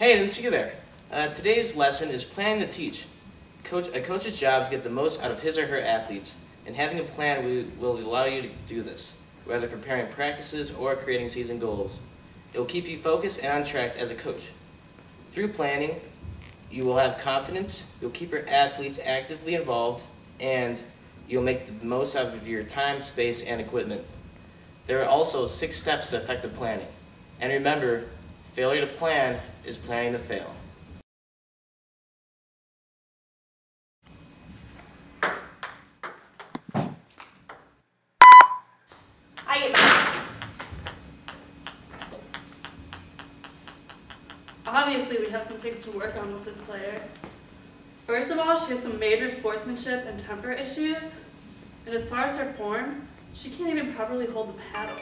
Hey, I didn't see you there. Today's lesson is planning to teach. A coach's job is to get the most out of his or her athletes, and having a plan will allow you to do this, whether preparing practices or creating season goals. It will keep you focused and on track as a coach. Through planning, you will have confidence, you'll keep your athletes actively involved, and you'll make the most out of your time, space, and equipment. There are also 6 steps to effective planning. And remember, failure to plan is planning to fail. Obviously, we have some things to work on with this player. First of all, she has some major sportsmanship and temper issues. And as far as her form, she can't even properly hold the paddle.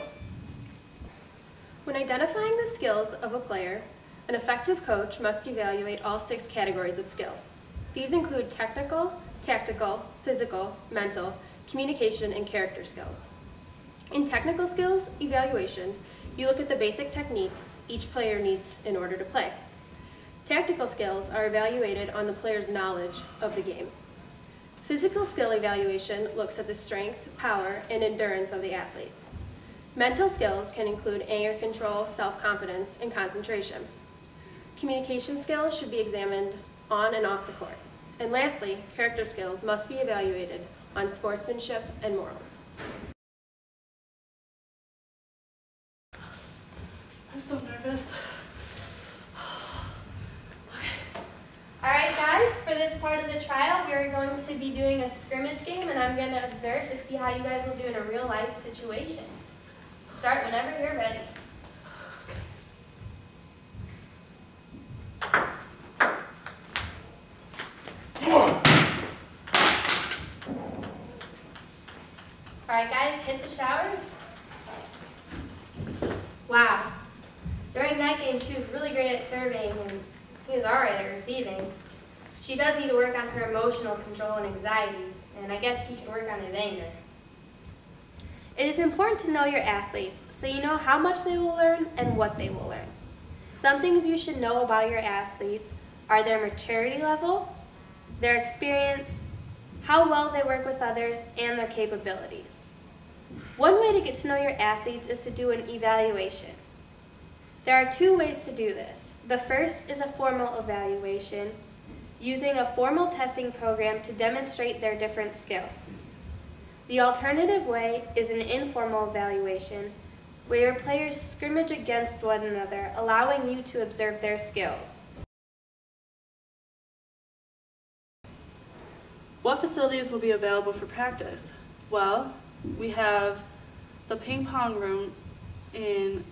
When identifying the skills of a player, an effective coach must evaluate all 6 categories of skills. These include technical, tactical, physical, mental, communication, and character skills. In technical skills evaluation, you look at the basic techniques each player needs in order to play. Tactical skills are evaluated on the player's knowledge of the game. Physical skill evaluation looks at the strength, power, and endurance of the athlete. Mental skills can include anger control, self-confidence, and concentration. Communication skills should be examined on and off the court. And lastly, character skills must be evaluated on sportsmanship and morals. I'm so nervous. Alright guys, for this part of the trial, we are going to be doing a scrimmage game, and I'm going to observe to see how you guys will do in a real life situation. Start whenever you're ready. Alright guys, hit the showers. Wow. During that game, she was really great at serving, and he was alright at receiving. She does need to work on her emotional control and anxiety, and I guess he can work on his anger. It is important to know your athletes so you know how much they will learn and what they will learn. Some things you should know about your athletes are their maturity level, their experience, how well they work with others, and their capabilities. One way to get to know your athletes is to do an evaluation. There are 2 ways to do this. The first is a formal evaluation, using a formal testing program to demonstrate their different skills. The alternative way is an informal evaluation, where your players scrimmage against one another, allowing you to observe their skills. What facilities will be available for practice? Well, we have the ping pong room in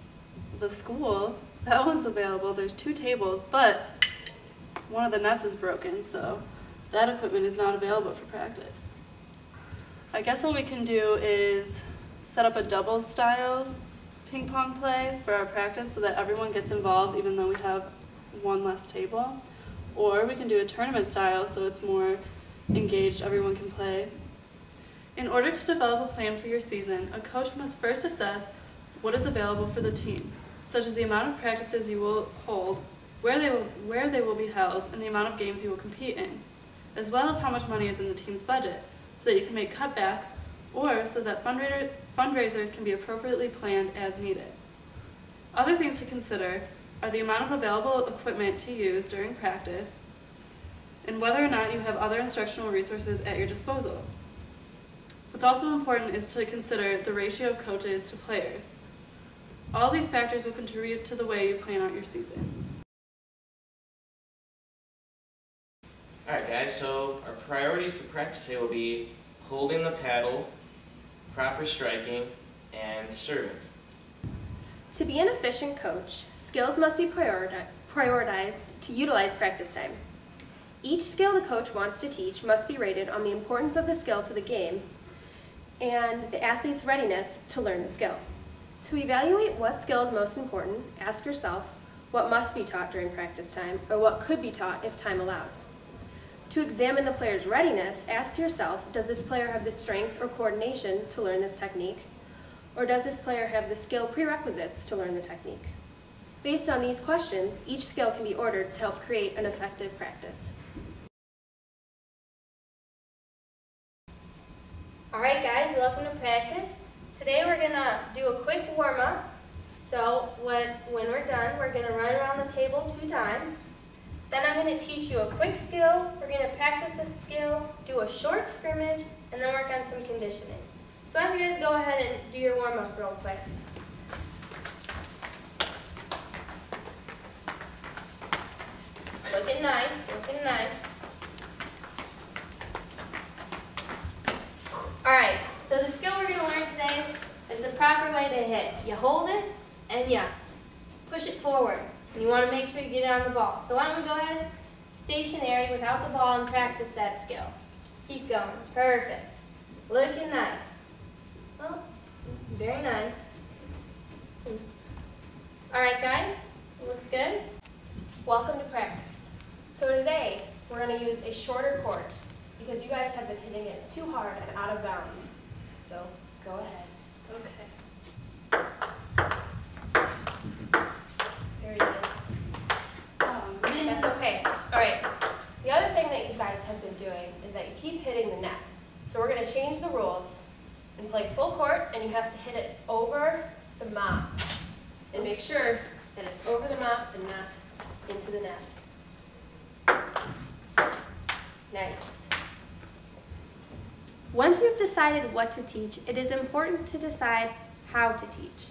the school. That one's available. There's 2 tables, but one of the nets is broken, so that equipment is not available for practice. I guess what we can do is set up a doubles style ping pong play for our practice so that everyone gets involved even though we have 1 less table. Or we can do a tournament style so it's more engaged, everyone can play. In order to develop a plan for your season, a coach must first assess what is available for the team, such as the amount of practices you will hold, where they will be held, and the amount of games you will compete in, as well as how much money is in the team's budget, so that you can make cutbacks, or so that fundraisers can be appropriately planned as needed. Other things to consider are the amount of available equipment to use during practice, and whether or not you have other instructional resources at your disposal. What's also important is to consider the ratio of coaches to players. All these factors will contribute to the way you plan out your season. Alright guys, so our priorities for practice today will be holding the paddle, proper striking, and serving. To be an efficient coach, skills must be prioritized to utilize practice time. Each skill the coach wants to teach must be rated on the importance of the skill to the game and the athlete's readiness to learn the skill. To evaluate what skill is most important, ask yourself what must be taught during practice time or what could be taught if time allows. To examine the player's readiness, ask yourself, does this player have the strength or coordination to learn this technique? Or does this player have the skill prerequisites to learn the technique? Based on these questions, each skill can be ordered to help create an effective practice. All right, guys, welcome to practice. Today we're gonna do a quick warm-up. So when we're done, we're gonna run around the table 2 times. Then I'm gonna teach you a quick skill. We're gonna practice the skill, do a short scrimmage, and then work on some conditioning. So why don't you guys go ahead and do your warm-up real quick. Looking nice, looking nice. All right, so the skill we're gonna learn today is the proper way to hit. You hold it and you push it forward. And you wanna make sure you get it on the ball. So why don't we go ahead, stationary without the ball, and practice that skill. Just keep going, perfect. Looking nice. Well, very nice. All right, guys, looks good. Welcome to practice. So today, we're going to use a shorter court because you guys have been hitting it too hard and out of bounds. So go ahead. Okay. Very nice. That's okay. All right. The other thing that you guys have been doing is that you keep hitting the net. So we're going to change the rules and play full court, and you have to hit it over the mop. And make sure that it's over the mop and not into the net. Nice. Once you've decided what to teach, it is important to decide how to teach.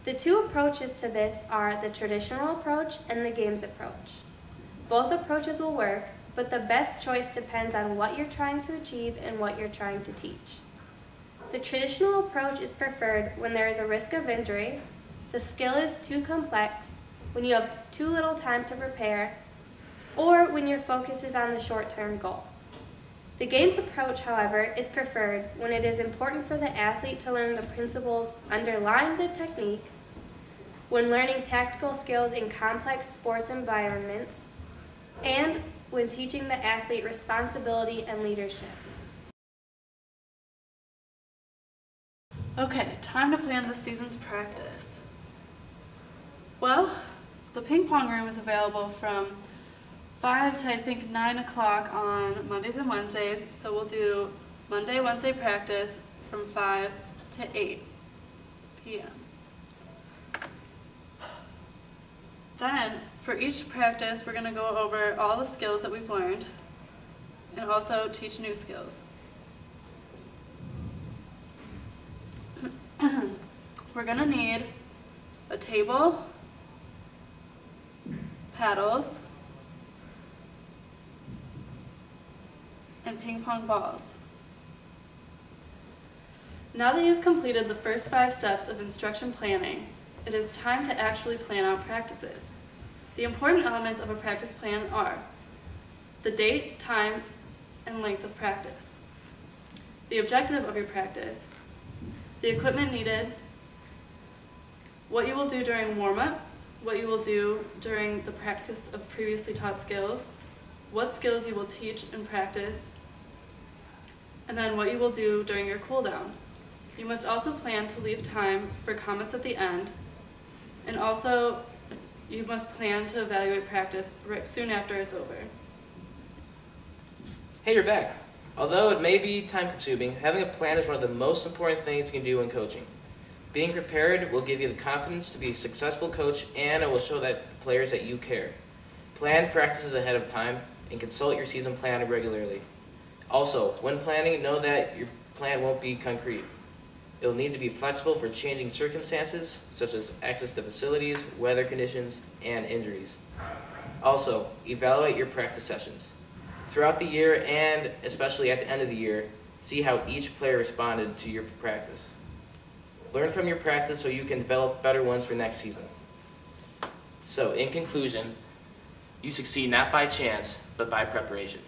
The 2 approaches to this are the traditional approach and the games approach. Both approaches will work, but the best choice depends on what you're trying to achieve and what you're trying to teach. The traditional approach is preferred when there is a risk of injury, the skill is too complex, when you have too little time to prepare, or when your focus is on the short-term goal. The games approach, however, is preferred when it is important for the athlete to learn the principles underlying the technique, when learning tactical skills in complex sports environments, and when teaching the athlete responsibility and leadership. Okay, time to plan this season's practice. Well, the ping pong room is available from 5 to I think 9 o'clock on Mondays and Wednesdays, so we'll do Monday, Wednesday practice from 5 to 8 p.m. Then, for each practice, we're going to go over all the skills that we've learned and also teach new skills. We're going to need a table, paddles, and ping pong balls. Now that you've completed the first 5 steps of instruction planning, it is time to actually plan out practices. The important elements of a practice plan are the date, time, and length of practice, the objective of your practice, the equipment needed, what you will do during warm-up, what you will do during the practice of previously taught skills, what skills you will teach and practice, and then what you will do during your cool down. You must also plan to leave time for comments at the end, and also you must plan to evaluate practice soon after it's over. Hey, you're back. Although it may be time-consuming, having a plan is one of the most important things you can do in coaching. Being prepared will give you the confidence to be a successful coach, and it will show that the players that you care. Plan practices ahead of time and consult your season plan regularly. Also, when planning, know that your plan won't be concrete. It will need to be flexible for changing circumstances, such as access to facilities, weather conditions, and injuries. Also, evaluate your practice sessions. Throughout the year, and especially at the end of the year, see how each player responded to your practice. Learn from your practice so you can develop better ones for next season. So, in conclusion, you succeed not by chance, but by preparation.